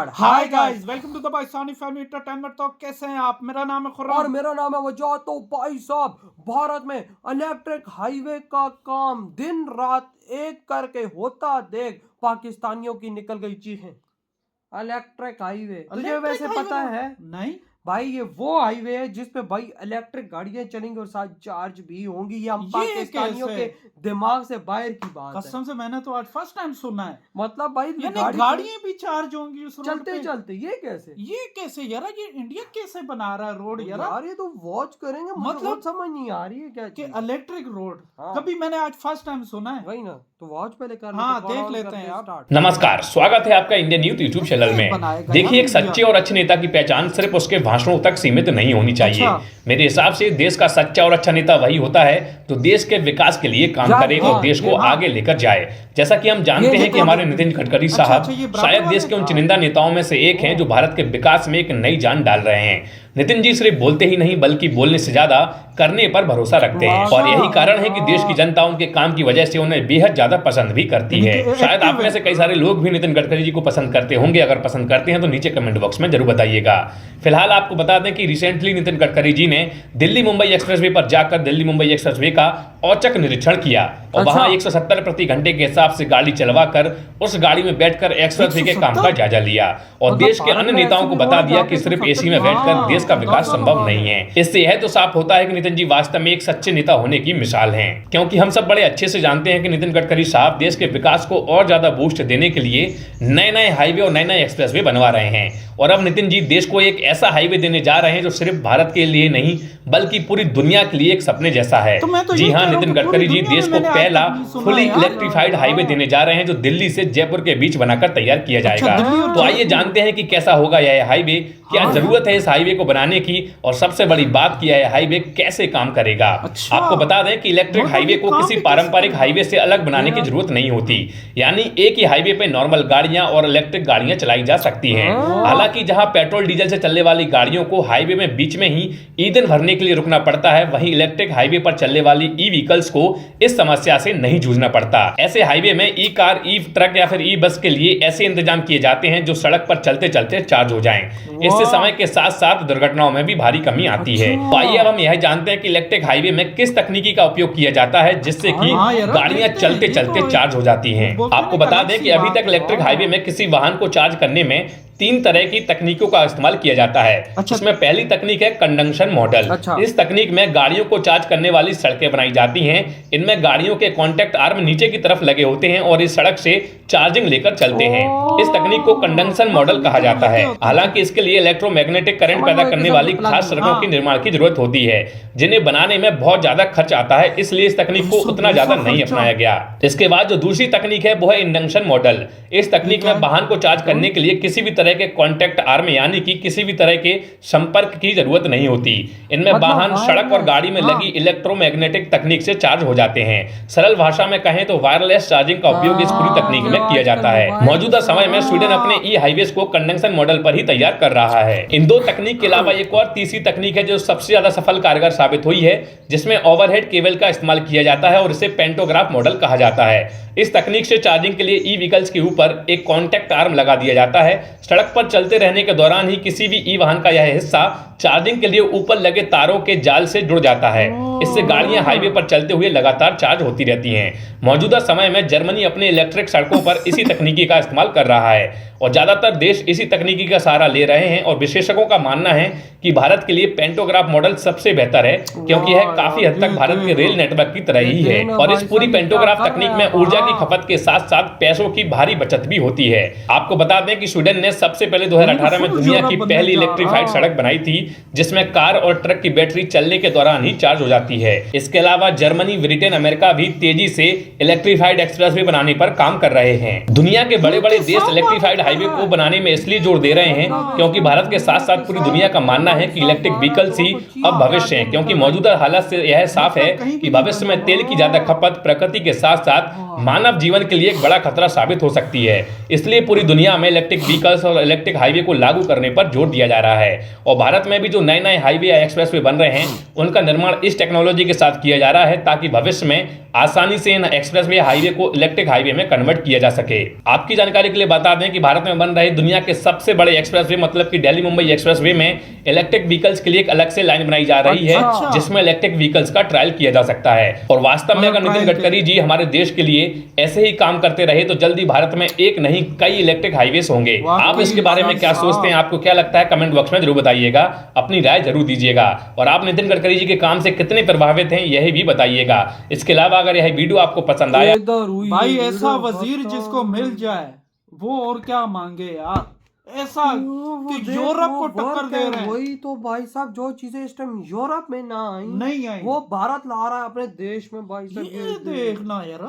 Hi guys, welcome to the Pakistani family entertainment. तो कैसे हैं आप? मेरा नाम है खुर्रम और मेरा नाम है वजह। तो भाई साहब, भारत में इलेक्ट्रिक हाईवे का काम दिन रात एक करके होता देख पाकिस्तानियों की निकल गई चीखें। इलेक्ट्रिक हाईवे तुझे वैसे पता है? नहीं भाई, ये वो हाईवे है जिसपे भाई इलेक्ट्रिक गाड़ियां चलेंगी और साथ चार्ज भी होंगी। ये हम पाकिस्तानियों के दिमाग से बाहर की बात है। कसम से मैंने तो आज फर्स्ट टाइम सुना है। मतलब भाई गाड़ियां भी चार्ज होंगी उस रोड चलते पे। चलते। ये कैसे यार, ये इंडिया कैसे बना रहा है रोड यार? ये तो वॉच करेंगे, मतलब समझ नहीं आ रही है क्या कि इलेक्ट्रिक रोड। हाँ। कभी मैंने आज फर्स्ट टाइम सुना है। वही ना, तो वॉच पहले कर हाँ, देख लेते हैं आप। नमस्कार, स्वागत है आपका इंडियन यूथ यूट्यूब चैनल में। देखिए, एक सच्चे और अच्छे नेता की पहचान सिर्फ उसके भाषणों तक सीमित नहीं होनी चाहिए। मेरे हिसाब से देश का सच्चा और अच्छा नेता वही होता है जो देश के विकास के लिए काम करे और देश को आगे लेकर जाए। जैसा कि हम जानते हैं कि हमारे नितिन गडकरी साहब शायद देश के उन चुनिंदा नेताओं में से एक हैं जो भारत के विकास में एक नई जान डाल रहे हैं। नितिन जी सिर्फ बोलते ही नहीं बल्कि बोलने से ज्यादा करने पर भरोसा रखते हैं और यही कारण है कि देश की जनता उनके काम की वजह से उन्हें बेहद ज्यादा पसंद भी करती है। शायद आप में से कई सारे लोग भी नितिन गडकरी जी को पसंद करते होंगे। अगर पसंद करते हैं तो नीचे कमेंट बॉक्स में जरूर बताइएगा। फिलहाल आपको बता दें कि रिसेंटली नितिन गडकरी जी ने दिल्ली मुंबई एक्सप्रेसवे पर जाकर दिल्ली मुंबई एक्सप्रेसवे का औचक निरीक्षण किया और वहां 170 प्रति घंटे के हिसाब से गाड़ी चलवाकर उस गाड़ी में बैठकर एक्सप्रेसवे के काम का जायजा लिया और देश के अन्य नेताओं को बता दिया कि सिर्फ एसी में बैठकर देश का विकास संभव नहीं है। इससे यह तो साफ होता है कि नितिन जी वास्तव में एक सच्चे नेता होने की मिसाल हैं, क्योंकि हम सब बड़े अच्छे से जानते हैं कि नितिन गडकरी साहब देश के विकास को और ज्यादा बूस्ट देने के लिए नए नए हाईवे और नए नए एक्सप्रेसवे बनवा रहे हैं। और अब नितिन जी देश को एक ऐसा हाईवे देने जा रहे हैं जो सिर्फ भारत के लिए नहीं बल्कि पूरी दुनिया के लिए एक सपने जैसा है। जी हाँ, नितिन गडकरी जी देश को पहला फुली इलेक्ट्रिफाइड हाईवे देने जा रहे हैं जो दिल्ली से जयपुर के बीच बनाकर तैयार किया जाएगा। तो आइए जानते हैं कि कैसा होगा यह हाईवे, क्या जरूरत है इस हाईवे को बनाने की और सबसे बड़ी बात की है हाईवे कैसे काम करेगा। आपको बता दें कि इलेक्ट्रिक हाईवे को किसी पारंपरिक हाईवे से अलग बनाने की जरूरत नहीं होती, यानी एक ही हाईवे पे नॉर्मल गाड़ियां और इलेक्ट्रिक गाड़ियां चलाई जा सकती हैं। हालांकि जहां पेट्रोल डीजल से चलने वाली गाड़ियों को हाईवे में बीच में ही ईंधन भरने के लिए रुकना पड़ता है, वहीं इलेक्ट्रिक हाईवे पर चलने वाली ई व्हीकल्स को इस समस्या से नहीं जूझना पड़ता। ऐसे हाईवे में ई कार, ई ट्रक या फिर ई बस के लिए ऐसे इंतजाम किए जाते हैं जो सड़क पर चलते चलते चार्ज हो जाएं। इससे समय के साथ साथ दुर्घटनाओं में भी भारी कमी आती है। तो आइए अब हम यह जानते हैं कि इलेक्ट्रिक हाईवे में किस तकनीकी का उपयोग किया जाता है जिससे कि गाड़ियां चलते चलते चार्ज हो जाती हैं। आपको बता दें कि अभी तक इलेक्ट्रिक हाईवे में किसी वाहन को चार्ज करने में 3 तरह की तकनीकों का इस्तेमाल किया जाता है। इसमें पहली तकनीक है कंडक्शन मॉडल। इस तकनीक में गाड़ियों को चार्ज करने वाली सड़कें बनाई जाती हैं। इनमें गाड़ियों के कॉन्टैक्ट आर्म नीचे की तरफ लगे होते हैं और इस सड़क से चार्जिंग लेकर चलते हैं। इस तकनीक को कंडक्शन मॉडल कहा जाता है। हालांकि इसके लिए इलेक्ट्रोमैग्नेटिक करंट पैदा करने वाली खास सड़कों के निर्माण की जरूरत होती है जिन्हें बनाने में बहुत ज्यादा खर्च आता है, इसलिए इस तकनीक को उतना ज्यादा नहीं अपनाया गया। इसके बाद जो दूसरी तकनीक है वो है इंडक्शन मॉडल। इस तकनीक में वाहन को चार्ज करने के लिए किसी भी तरह के कॉन्टैक्ट आर्म यानी कि किसी भी तरह के संपर्क की जरूरत नहीं होती। इनमें वाहन, सड़क और गाड़ी में लगी इलेक्ट्रोमैग्नेटिक तकनीक से चार्ज हो जाते हैं। सरल भाषा में कहें तो वायरलेस चार्जिंग का उपयोग इस पूरी तकनीक में किया जाता है। मौजूदा समय में स्वीडन अपने ई हाईवेज को कंडक्शन मॉडल पर ही तैयार कर रहा है। इन 2 तकनीक के अलावा एक और तीसरी तकनीक है जो सबसे ज्यादा सफल कारगर साबित हुई है, जिसमें ओवरहेड केबल का इस्तेमाल किया जाता है और इसे पेंटोग्राफ मॉडल कहा जाता है। इस तकनीक से चार्जिंग के लिए ई व्हीकल्स के ऊपर एक कॉन्टैक्ट आर्म लगा दिया जाता है। सड़क पर चलते रहने के दौरान ही किसी भी ई वाहन का यह हिस्सा चार्जिंग के लिए ऊपर लगे तारों के जाल से जुड़ जाता है। इससे गाड़ियां हाईवे पर चलते हुए लगातार चार्ज होती रहती हैं। मौजूदा समय में जर्मनी अपने इलेक्ट्रिक सड़कों पर इसी तकनीकी का इस्तेमाल कर रहा है और ज्यादातर देश इसी तकनीकी का सहारा ले रहे हैं और विशेषज्ञों का मानना है कि भारत के लिए पेंटोग्राफ मॉडल सबसे बेहतर है, क्योंकि यह काफी हद तक भारत के रेल नेटवर्क की तरह ही है और इस पूरी पेंटोग्राफ तकनीक में ऊर्जा की खपत के साथ साथ पैसों की भारी बचत भी होती है। आपको बता दें कि स्वीडन ने सबसे पहले 2018 में दुनिया की पहली इलेक्ट्रिफाइड सड़क बनाई थी जिसमें कार और ट्रक की बैटरी चलने के दौरान ही चार्ज हो जाती है। इसके अलावा जर्मनी, ब्रिटेन, अमेरिका भी तेजी से इलेक्ट्रिफाइड एक्सप्रेसवे बनाने पर काम कर रहे हैं। दुनिया के बड़े बड़े देश इलेक्ट्रिफाइड हाईवे को बनाने में इसलिए जोर दे रहे हैं क्योंकि भारत के साथ साथ पूरी दुनिया का मानना है कि इलेक्ट्रिक व्हीकल्स ही अब भविष्य है, क्योंकि मौजूदा हालत से यह साफ है कि भविष्य में तेल की ज्यादा खपत प्रकृति के साथ साथ मानव जीवन के लिए एक बड़ा खतरा साबित हो सकती है। इसलिए पूरी दुनिया में इलेक्ट्रिक व्हीकल्स और इलेक्ट्रिक हाईवे को लागू करने पर जोर दिया जा रहा है और भारत में भी जो नए नए हाईवे या एक्सप्रेसवे बन रहे हैं उनका निर्माण इस टेक्नोलॉजी के साथ किया जा रहा है ताकि भविष्य में आसानी से इन एक्सप्रेसवे हाईवे को इलेक्ट्रिक हाईवे में कन्वर्ट किया जा सके। आपकी जानकारी के लिए बता दें कि भारत में बन रहे दुनिया के सबसे बड़े एक्सप्रेसवे मतलब कि दिल्ली मुंबई एक्सप्रेसवे में इलेक्ट्रिक व्हीकल्स के लिए एक अलग से लाइन बनाई जा रही है, जिसमें इलेक्ट्रिक व्हीकल्स का ट्रायल किया जा सकता है। और वास्तव में अगर नितिन गडकरी जी हमारे देश के लिए ऐसे ही काम करते रहे तो जल्दी भारत में एक नहीं कई इलेक्ट्रिक हाईवेज होंगे। आप इसके बारे में क्या सोचते हैं, आपको क्या लगता है, कमेंट बॉक्स में जरूर बताइएगा, अपनी राय जरूर दीजिएगा। और आप नितिन गडकरी जी के काम से कितने प्रभावित हैं यह भी बताइएगा। इसके अलावा अगर यह वीडियो आपको पसंद आया, भाई ऐसा वजीर जिसको मिल जाए वो और क्या मांगे यार, ऐसा कि यूरोप को टक्कर दे रहे हैं। वही तो भाई साहब, जो चीजें इस टाइम यूरोप में नहीं आई वो भारत ला रहा है अपने देश में भाई साहब। ये देखना यार,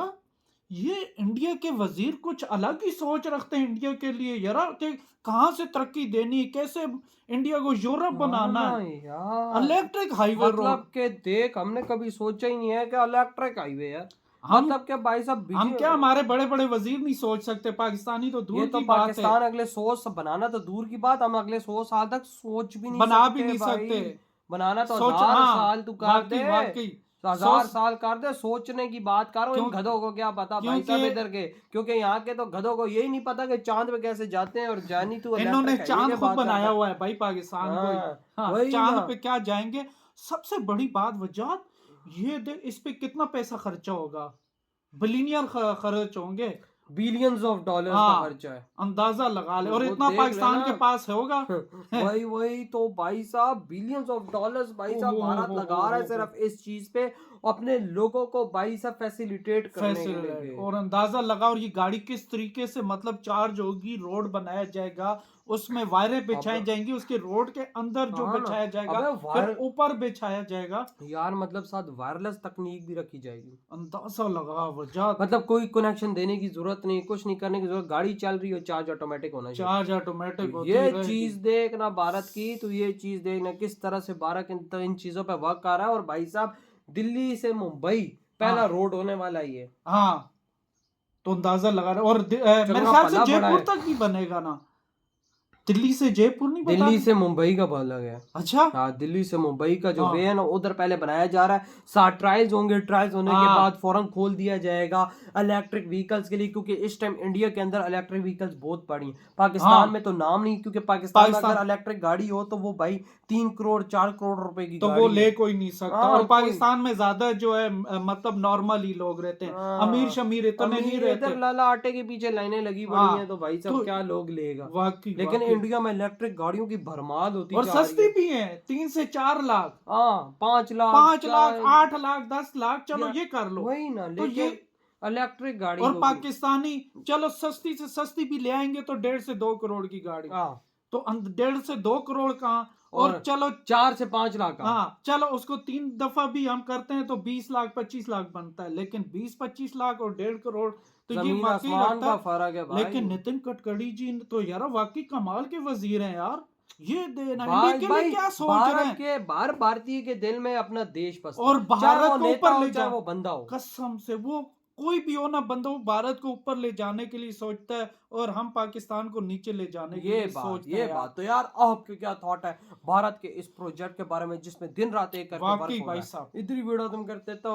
ये इंडिया के वजीर कुछ अलग ही सोच रखते हैं इंडिया के लिए यार, कि कहाँ से तरक्की देनी, कैसे इंडिया को यूरोप बनाना है यार। इलेक्ट्रिक हाईवे मतलब के देख, हमने कभी सोचा ही नहीं है कि इलेक्ट्रिक हाईवे है। मतलब क्या भाई साहब, हम क्या हमारे बड़े बड़े वजीर नहीं सोच सकते, पाकिस्तानी तो दूर की बात है। पाकिस्तान अगले 100 बनाना तो दूर की बात, हम अगले 100 साल तक सोच भी नहीं बना भी नहीं सकते। बनाना तो 1000 साल तू कर दे, 1000 साल कर दे, सोचने की बात करो। इन गधों को क्या पता भाई साहब इधर के, क्योंकि यहाँ के तो गधों को यही नहीं पता कि चांद पे कैसे जाते हैं। और जानी तू, इन्होंने चांद खुद बनाया हुआ है भाई पाकिस्तान को, चांद पे क्या जाएंगे। सबसे बड़ी बात वजह ये देख, इस पे कितना पैसा खर्चा होगा, बिलियनियर खर्च होंगे, बिलियंस ऑफ डॉलर्स का खर्चा है, अंदाजा लगा ले। और इतना पाकिस्तान के पास होगा वही तो भाई साहब, बिलियंस ऑफ डॉलर्स भाई साहब भारत लगा रहा है सिर्फ इस चीज पे, अपने लोगों को भाई साहब फैसिलिटेट करने के लिए। और अंदाजा लगा, और ये गाड़ी किस तरीके से मतलब चार्ज होगी, रोड बनाया जाएगा, उसमें वायरें बिछाई जाएंगी, उसके रोड के अंदर जो बिछाया जाएगा, फिर ऊपर बिछाया जाएगा यार। मतलब साथ वायरलेस तकनीक भी रखी जाएगी। अंदाजा लगा वजह, मतलब कोई कनेक्शन देने की जरूरत नहीं, कुछ नहीं करने की जरूरत, गाड़ी चल रही हो चार्ज ऑटोमेटिक होना चाहिए, चार्ज ऑटोमेटिक होती ये चीज देखना भारत की। तो ये चीज देखना किस तरह से भारत इन चीजों पे वर्क कर रहा है। और भाई साहब दिल्ली से मुंबई पहला रोड होने वाला ये, हाँ तो अंदाजा लगा रहा। और मेरे ख्याल से जयपुर तक भी बनेगा ना, दिल्ली से जयपुर नहीं, दिल्ली से मुंबई का बहुत लग है। अच्छा हाँ, दिल्ली से मुंबई का जो वे है ना, उधर पहले बनाया जा रहा है। 7 ट्रायल्स होंगे, ट्रायल्स होने के बाद फौरन खोल दिया जाएगा इलेक्ट्रिक व्हीकल्स के लिए, क्योंकि इस टाइम इंडिया के अंदर इलेक्ट्रिक व्हीकल्स बहुत पड़ी हैं। पाकिस्तान में तो नाम नहीं, क्योंकि पाकिस्तान में अगर इलेक्ट्रिक गाड़ी हो तो वो भाई 3 करोड़ 4 करोड़ रुपए की तो वो ले कोई नहीं सकता। और पाकिस्तान में ज्यादा जो है मतलब नॉर्मल ही लोग रहते हैं, अमीर शमीर इतने नहीं रहते। लाला आटे के पीछे लाइनें लगी पड़ी हैं, तो भाई साहब क्या लोग लेगा। लेकिन इंडिया में इलेक्ट्रिक गाड़ियों की भरमार होती और सस्ती भी है, 3 से 4 लाख, 5 लाख, 5 लाख, 8 लाख, 10 लाख, चलो ये कर लो। वही ना, तो ये इलेक्ट्रिक गाड़ी। और पाकिस्तानी चलो सस्ती से सस्ती भी ले आएंगे तो 1.5 से 2 करोड़ की गाड़ी, तो 1.5 से 2 करोड़ कहाँ, और चलो 4 से 5 लाख। हाँ चलो उसको 3 दफा भी हम करते हैं तो 20 लाख 25 लाख बनता है। लेकिन 20-25 लाख और 1.5 करोड़ तो ये वाकई का फर्क है भाई। लेकिन नितिन गडकरी जी तो यार वाकई कमाल के वजीर हैं यार। ये देना इंडिया के लिए क्या सोच रहे हैं के भारतीय के दिल में अपना देश पसंद, और भारत को ऊपर ले जाए, वो बंदा हो, कसम से वो कोई भी हो ना बंदा, वो भारत को ऊपर ले जाने के लिए सोचता है, और हम पाकिस्तान को नीचे ले जाने के लिए सोचते हैं। ये बात तो यार आपके क्या थॉट है भारत के इस प्रोजेक्ट के बारे में, जिसमें दिन रात एक करके वाकई भाई साहब इधर ही वीडियो तुम करते तो